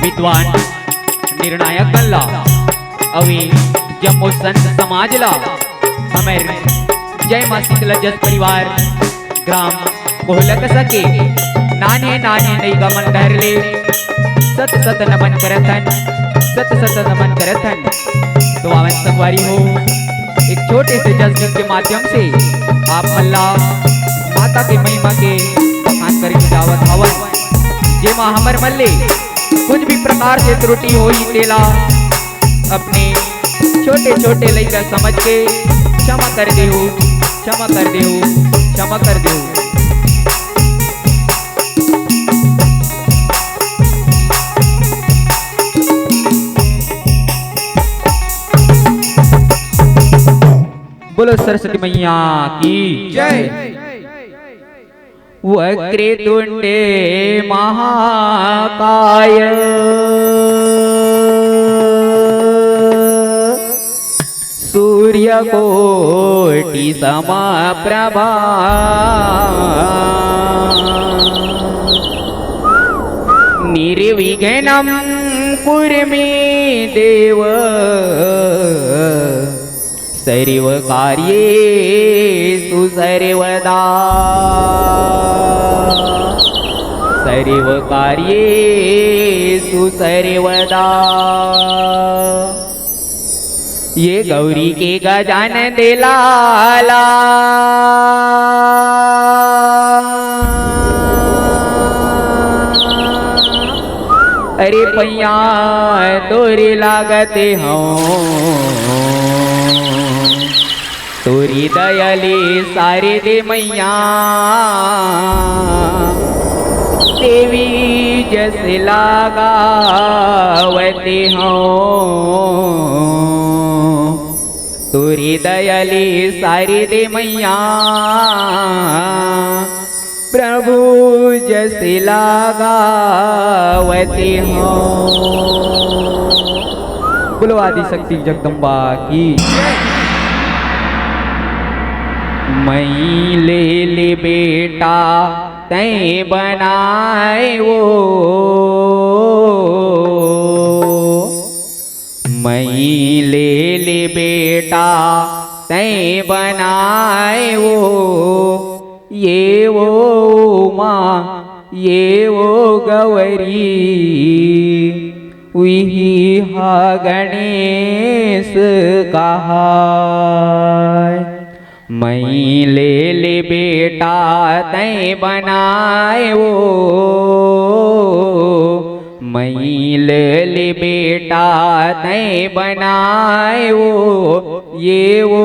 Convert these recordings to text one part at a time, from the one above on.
विद्वान निर्णायक बनला अवी जम्मू संत समाजला हमेर जय मां शीतला जस परिवार ग्राम कोहलक सके नाने नाने नई गमन धरले सत सत नमन करथन सत सत नमन करथन। तो आवन संगवारी हो एक छोटे से जज्बे के माध्यम से आप मल्ला माता की महिमा के बखान करके जावत हवन जेमा हमर मल्ले कुछ भी प्रकार से त्रुटि हो ही तेला अपने छोटे छोटे लइका समझ के क्षमा कर देहु क्षमा कर देहु क्षमा कर देहु। बोलो सरस्वती मैया की जय। वक्रतुंडे महाकाय सूर्यकोटि समप्रभा निर्विघ्नं कुरु मे देव सर्व कार्येषु सर्वदा सर्व कार्येषु सर्वदा। ये गौरी के गजानन देलाला अरे पैया तोरे लागते हों तोरी दयाले सारे दे मैया देवी जस लगावते हों तोरी दयाले सारे दे मैया प्रभु जस लगावते हों। बोलो आदि शक्ति जगदम्बा की। मई ले ले बेटा तै बनाए वो मई ले ले बेटा तै बनाए वो ये वो माँ ये वो गौरी विही हा गणेश कहा मई ले ले बेटा तै बनाए वो मई ले ले बेटा तै बनाए वो ये वो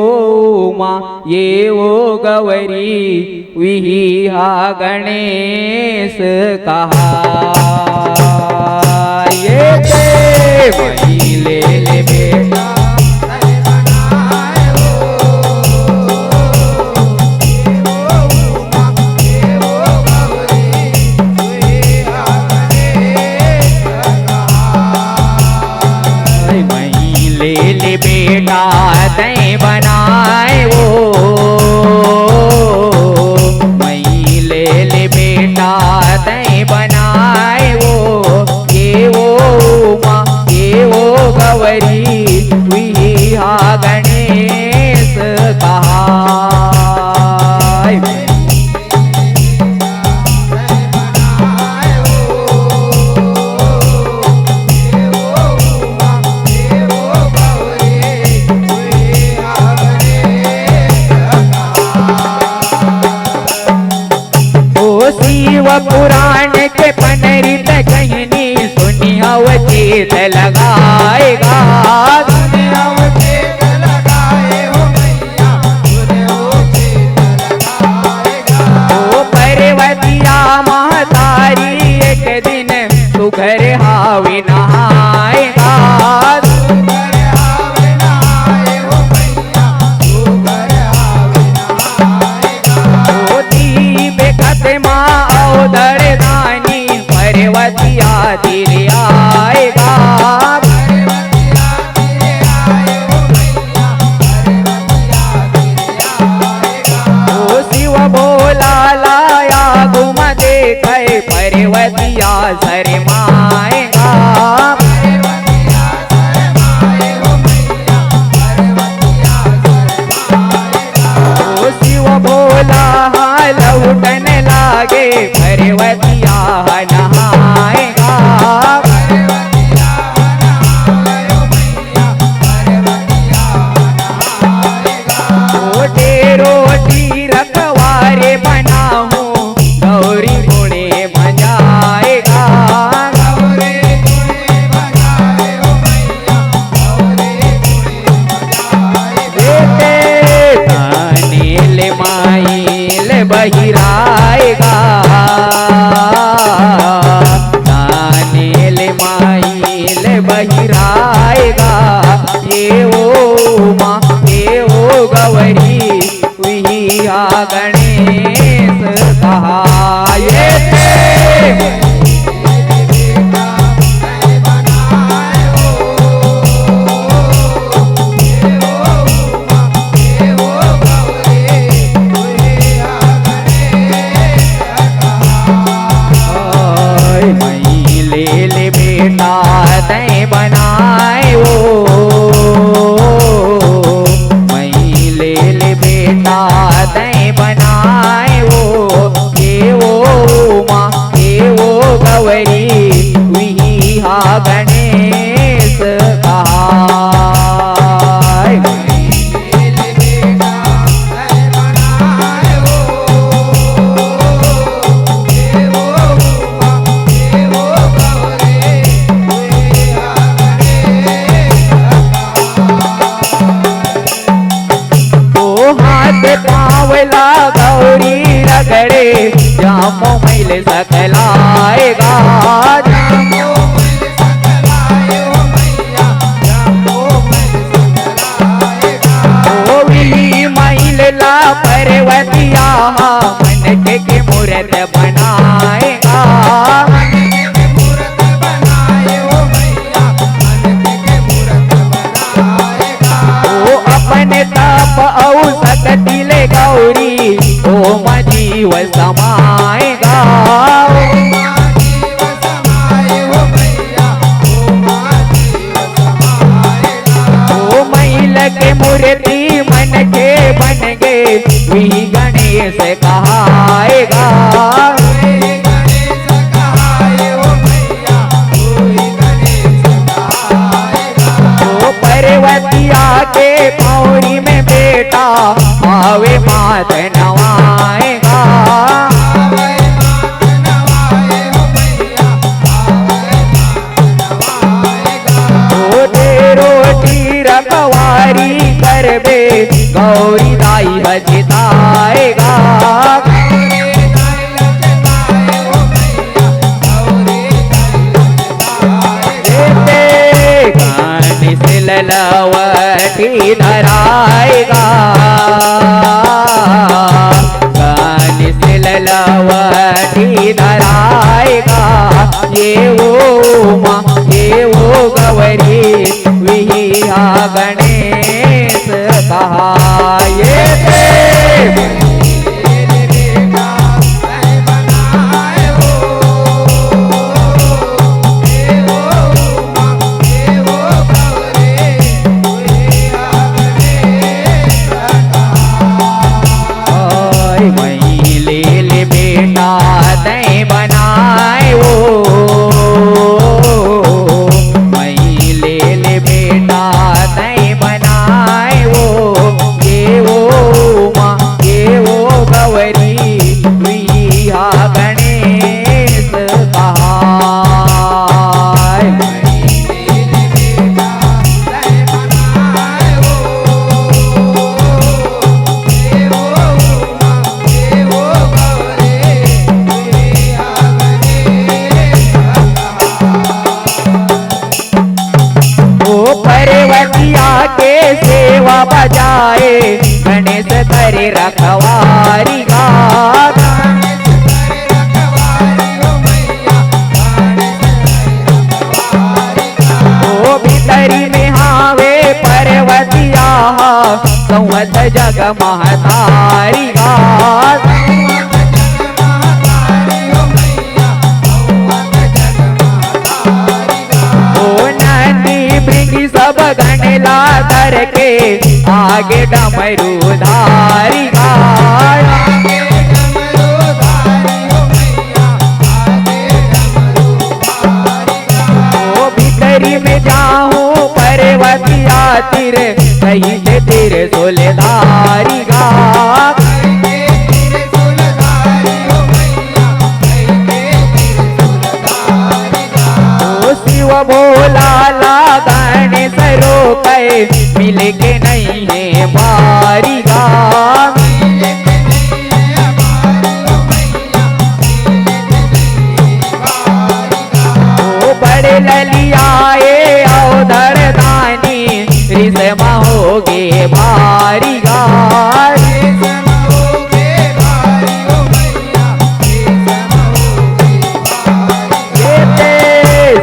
माँ ये वो गौरी विही हा गणेश कहा ये मई ले ले बेटा बेटा तै बनाए वो मई ले ले बेटा तै बनाए वो ये वो माँ ये वो गौरी विही हा गणेश कहा पुराण के पनरित कहनी सुनी अवचेत लगाएगा ओ पर्वतिया महतारी एक दिन सुघर हावी नहाएगा दड़दानी पर्वतिया दिल आएगा ओ शिव भोला लाया गुम देख पर्वतिया शर्माएगा आगे पर्वतिया नहाएगा। रोटी रोटी रखवारे बनाऊं गौरी गुणे बजाएगा। नील माइल बहिराएगा। नील माइल बहिराएगा। ये ओ माँ ये ओ गौरी विहिया गणेश कहाये। तय बनाए वो मई ले ले बेटा तय बनाए वो। ये वो माँ ये वो गौरी विहिया गणेश कहाय। पावला गौरी रगड़े जामो मैल सकलाएगा। मैल ला पर्वतिया मन के मूर्त बनाएगा। अपने ताप औसत गौरी ओम जीव समाएगा। ओ मैल के मूर्ति मन के बन गए वही गणेश कहाएगा। पर्वतिया के पौरी में बेटा आवे मात नवाएगा। रोटी रोटी रखवारी करबे गौरी दाई हजिताएगा। ललवटी धराएगा। कान से ललवटी धराएगा। ये वो माँ ये वो गौरी विहिया गणेश कहाये। बजाए गणेश करे रखवारी गात। ओ भीतरी में हावे पर्वतिया संवत जग महतारी गात। सब गणला धर के आगे डमरू धारी गाय। सागरी में जाऊं पर्वतिया तीर कहीं के तीर सोलेदारी गा शिव भोला लगाने सरो पे मिले के नहीं है बारी गा बड़े ललियाए औधर दानी रिसमा होगे भारी गा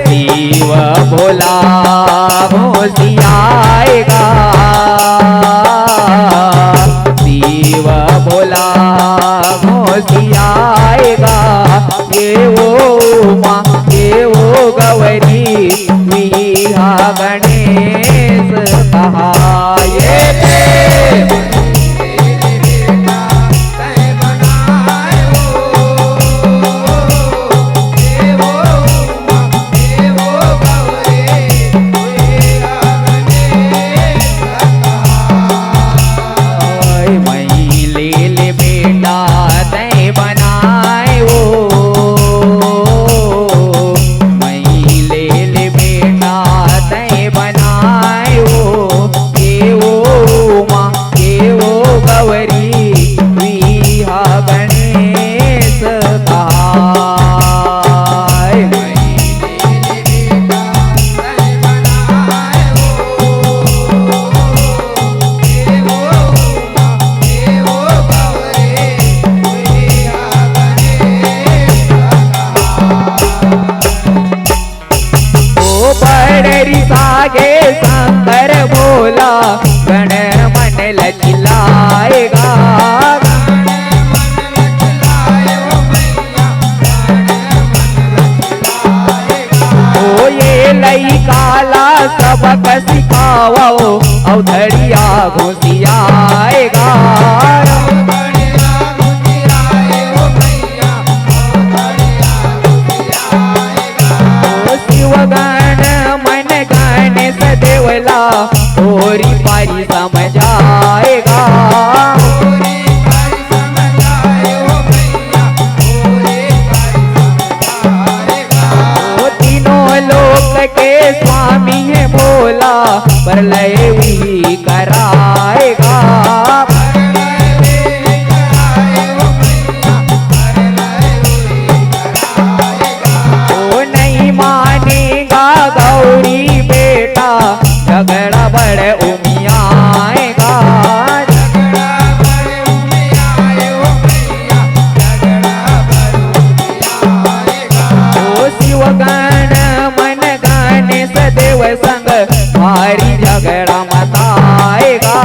शिव भोला होशियाएगा शिव भोला होशियाएगा ये वो माँ ये वो गौरी विहा गणेश कहा ये सागे शंकर भोला गण मन लचलाएगा ओ ये लई काला सबक सिखाओ औधरिया घुसियाएगा शिवगण मन गाने सदेवला होरी पारी समझाएगा तीनों लोक के स्वामी है भोला प्रलय भी कराएगा गौरी बेटा झगड़ा बड़े उमियाएगा ओ शिवगण मन गाने सदैव संग भारी झगड़ा मताएगा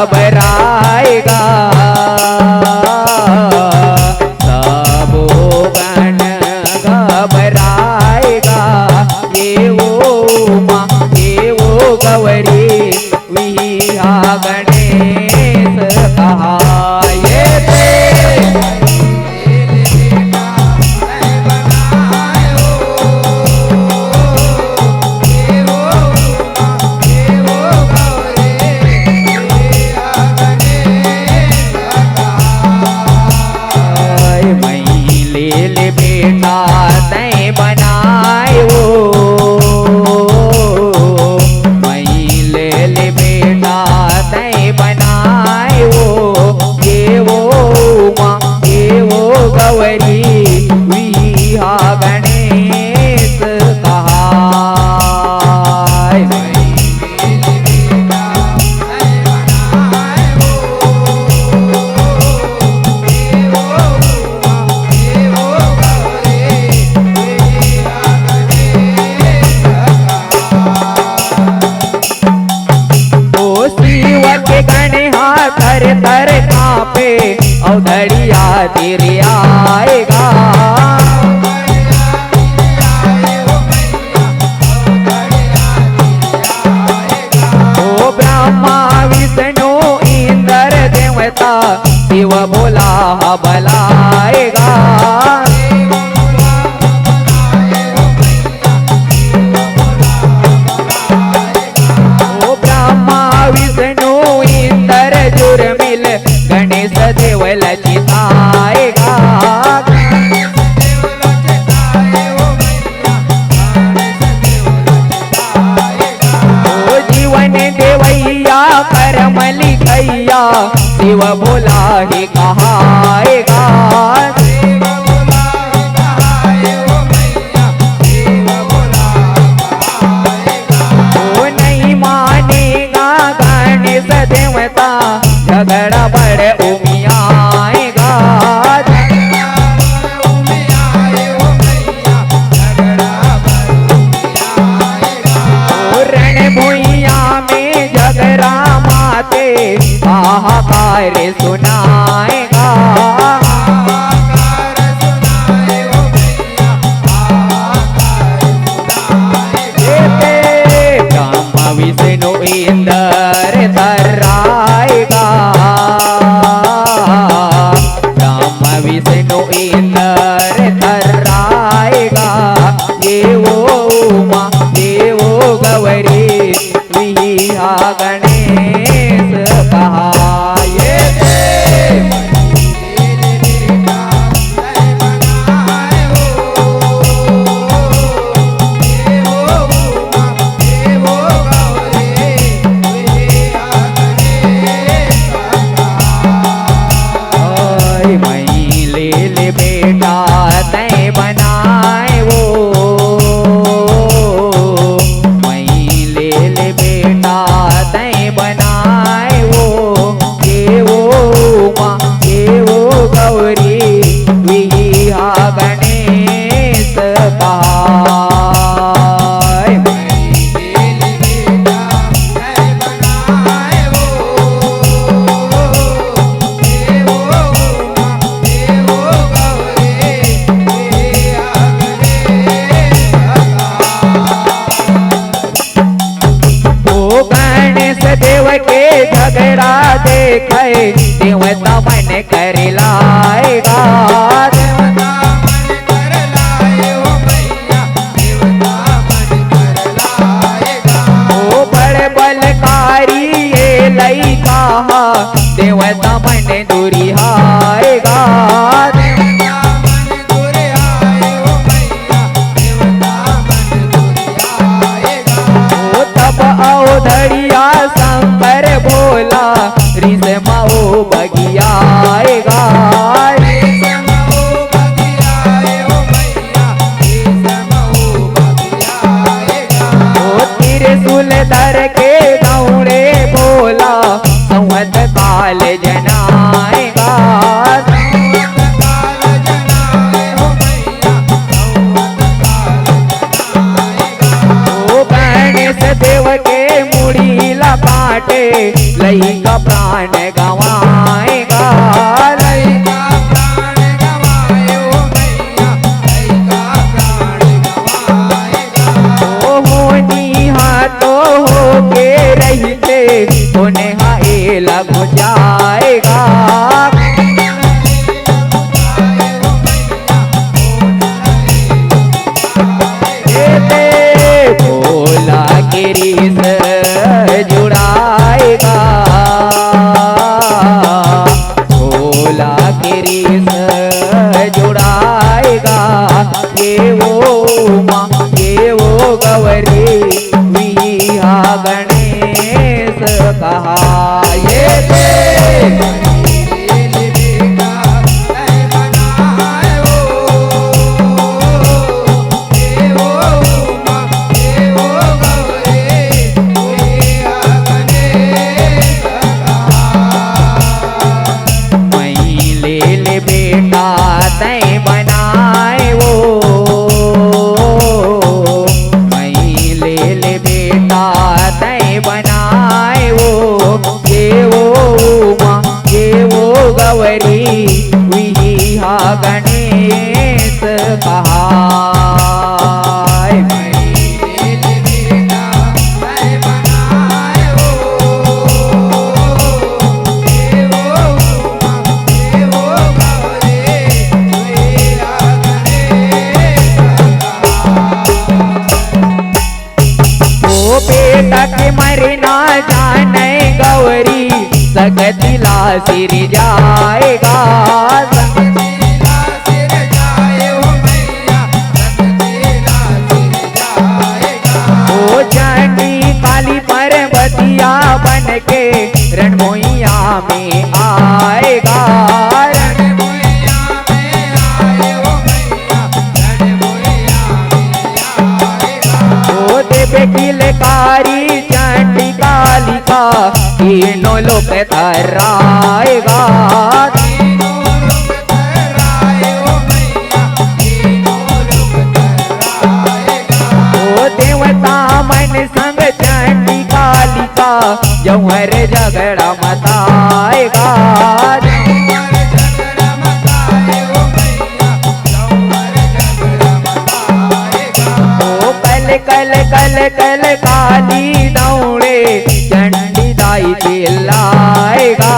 घबराएगा सबो गण घबराएगा ये वो माँ ये वो गौरी विहा गणेश कहा ये बेटा तय बनाए मई ले बेटा तय बनाए ये वो माँ ये वो गौरी विहा गणेश कहा तर तर कांपे औधड़िया तेरे आएगा ओ ब्रह्मा विष्णु भोला भलाएगा। ओ ब्रह्मा विष्णु इंद्र जुर्मिल गणेश देव लचिताएगा। ओ जीवन देवैया कर्म लिखैया शिव भोला ही कहाएगा। ओ नहीं मानेगा गणेश देवता झगड़ा बड़े उमियाएगा। रणभूइया में झगड़ा माते हाहाकार सुनाएगा। ब्रह्मा विष्णु इंद्र तर्राएगा। ब्रह्मा विष्णु इंद्र तर्राएगा। देवो उमा देवो गौरी विहा गणेश कहाये। मई ले ले बेटा तय बनाए वो। मई ले ले बेटा तय बनाए वो। देवो उमा देवो गौरी विहा गणेश कहाय। देव के झगड़ा देखे देवता मन कर लाएगा। ओ बड़े बलकारी ये लई कहा देवता मन दुरिहाएगा। औधड़िया शंकर भोला रिस माओ बगियाएगा। ओ त्रिशूल धर के दौड़े भोला संवत काल जनाएगा। देव के मुड़ी लपाटे लई का प्राण गवाएगा। लई का प्राण गवायो मैया लई का प्राण गवाएगा। ओ होनी हाथों हो के रहते तो नेहाए लग जाएगा। भोला गिरी से जुड़ाएगा। भोला गिरी से जुड़ाएगा। ये वो माँ ये वो गौरी विहा गणेश कहाये। बेटा तय बनाए वो। मई ले ले बेटा तय बनाए वो। ये वो माँ ये वो गौरी विहा गणेश कहाय। सिर जाएगा, संगतीला सिर जाए हो मैया, संगतीला सिर जाएगा। ओ चंडी काली पर्वतिया बन के रणमोइया में आएगा, रणभुइया में आए हो मैया, रणभुइया में आएगा। ओ देवे किलकारी चंडी कालिका तीनों लोक थर्राएगा, तीनों लोक थर्राए हो मैया, तीनों लोक थर्राएगा। ओ देवता मन संग चंडी कालिका जौहर झगड़ा मताएगा, जौहर झगड़ा मचाए हो मैया, जौहर झगड़ा मचाएगा। ओ कल कल कल कल काली दौड़े चंडी दाई चिल्लाएगा,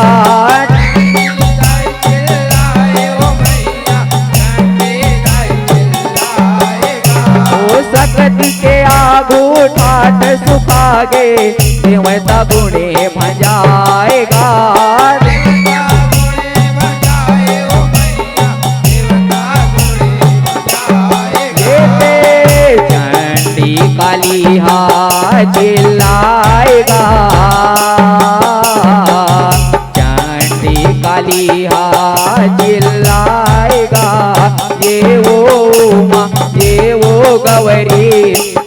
चंडी दाई चिल्लाए हो मैया, चंडी दाई चिल्लाएगा। ओ सकती के आगू ठाट सुखागे देवता गुणे भजाएगा, देवता गुणे बजाए हो मैया, देवता गुणे बजाएगा। ये चंडी काली हा चिल्लाएगा, चंडी काली हा चिल्लाएगा, ये वो माँ ये वो गौरी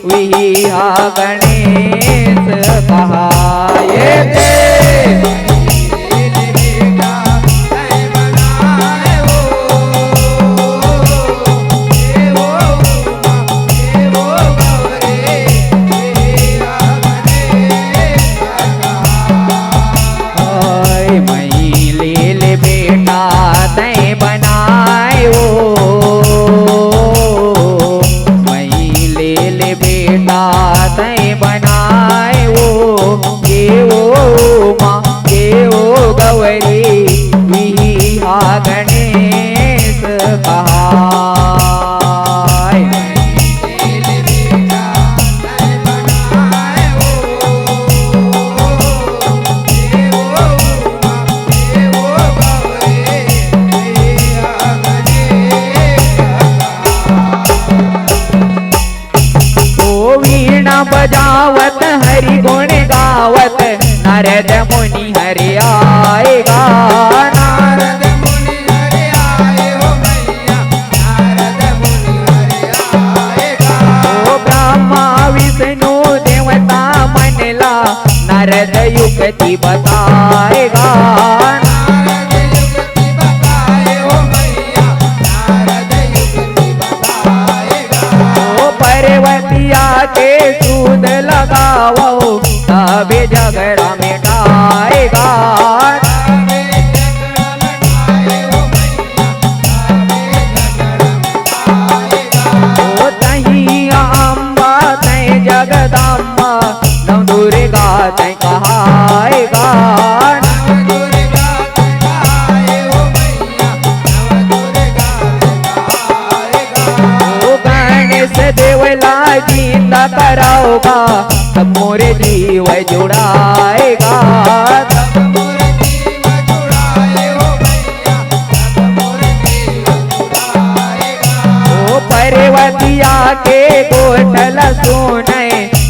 विहा गणेश कहा, ये ते बेटा तय बनाए हो, ये वो गौरे मेरा गणेश कहा। ओय मई ले ले बेटा तय बनाए हो, मई ले ले बेटा तय बनाए हो, ये वो माँ ये वो गौरी विहा गणेश कहा, बेटा तय बनाए हो, ये वो गौरे मेरा गणेश कहा। ओ वीणा बजावत हरि गुण गावत नारद मुनि हरि आएगा, नारद मुनि हरि आए हो मैया, नारद मुनि हरि आएगा। ओ ब्रह्मा विष्णु देवता मनला नारद युक्ति बताएगा, नारद युक्ति बताए हो मैया, नारद युक्ति बताएगा। ओ पर्वतिया के सूद लगाओ तबे झगड़ा मिटाएगा, तबे झगड़ा मिटाए हो मैया, तबे झगड़ा मिटाएगा। ओ तही अम्बा तय जगदम्बा नव दुर्गा तय कहाएगा, नव दुर्गा कहाए हो मैया, नव दुर्गा कहाएगा। ओ गणेश देवला जिंदा कराओगा तब मोरे जीव जुड़ाएगा, सब मोर जीव जुड़ाए हो मैया, सब मोर जीव जुड़ाएगा। ओ पर्वतिया के गोठल सुने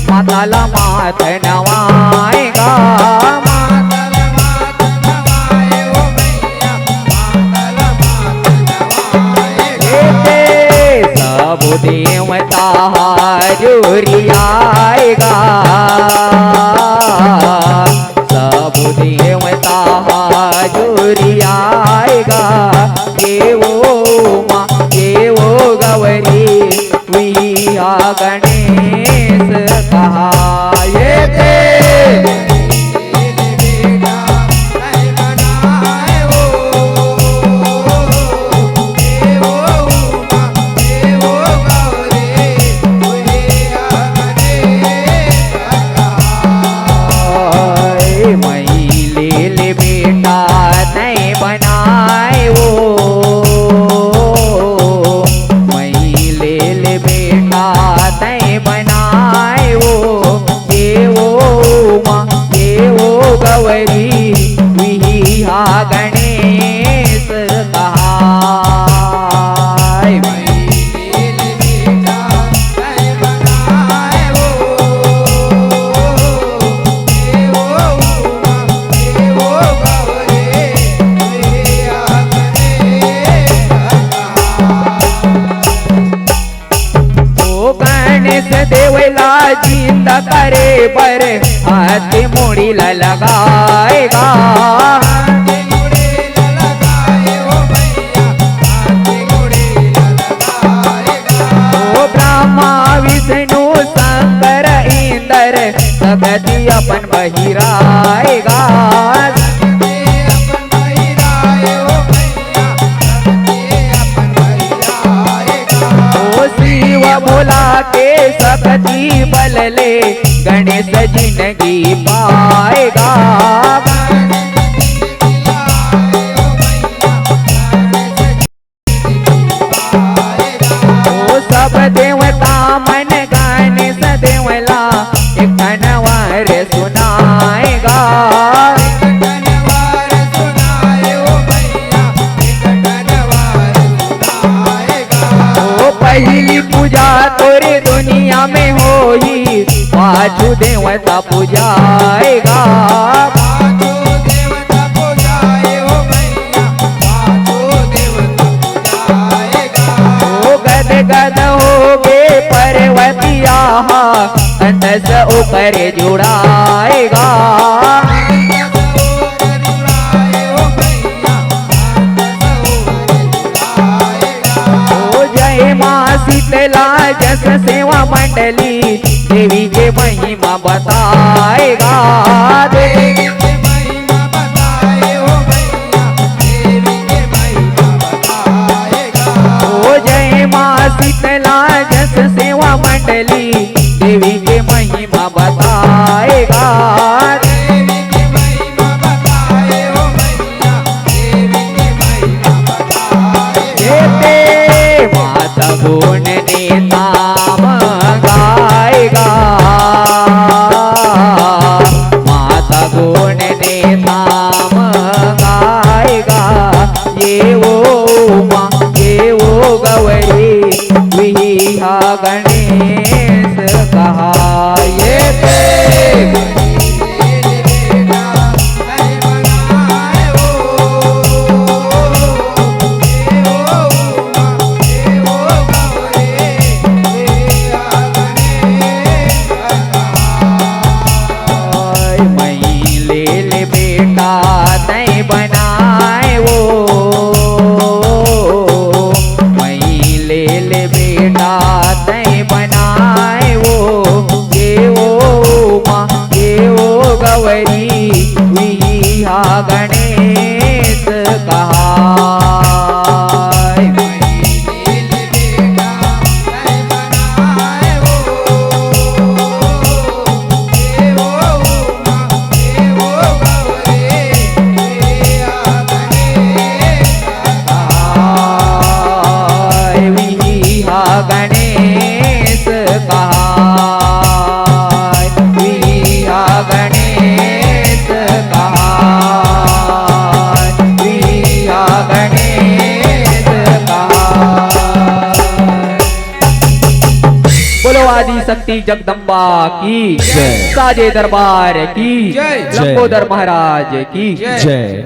माताला मात नवाएगा, मातल मात नवाए हो मैया, मातल मात नवाएगा। सब देवता हाजुरी आएगा, सब देवता हाजुरी आएगा, ये वो माँ ये वो गौरी विहा गणेश कहा, ये ते बेटा तय बनाए हो, ये वो गौरे मेरा गणेश कहा। मई ले ले बेटा तय बनाए हो, मई ले ले बेटा तय सिद्ध करे बर हाथ मुड़ीला लगाएगा। हाथी मुड़ीला लगाए ओ मैया, हाथी मुड़ीला लगाएगा। ओ ब्रह्मा विष्णु शंकर इंद्र सबती अपन बहिराएगा। सबके अपन बहिराए ओ मैया, सबके अपन बहिराएगा। ओ शिव भोला के शक्ति बल ले गणेश जिंदगी पाएगा। ओ सब देवता मन गणेश देवला एक खनवार सुनाएगा। कनवार सुनाए ओ मैया, एक कनवार सुनाएगा। ओ पहली पूजा तोरे दुनिया में होई पाछू देवता पूजाएगा। पाछो देवता पूजाए ओ मैया, पाछो देवता पूजाएगा। ओ गद गद होगे पर्वतिया अंत से ऊपर जुड़ाएगा। ओ जय माँ शीतला जस सेवा मंडली देवी के महिमा बताएगा। देवी के महिमा बताए ओ मैया, देवी के महिमा बताएगा। ओ जय माँ शीतला जस सेवा मंडली देवी के महिमा बताएगा। देवी के महिमा बताए ओ मैया, देवी के महिमा बताएगा। देते माता गुण नेता गाएगा। माता गुण नेता गाएगा। ये वो माँ ये वो गौरी विहा गणेश कहा। ये ते बनाए वो मैं ले ले बेटा तय बनाए वो ये वो माँ ये वो गौरी विहा गणेश कहा। गणेश कहा विहा गणेश कहा विहा गणेश कहा। बोलो आदि शक्ति जगदम्बा की जय। साजे दरबार की जय। लंबोदर महाराज की जय।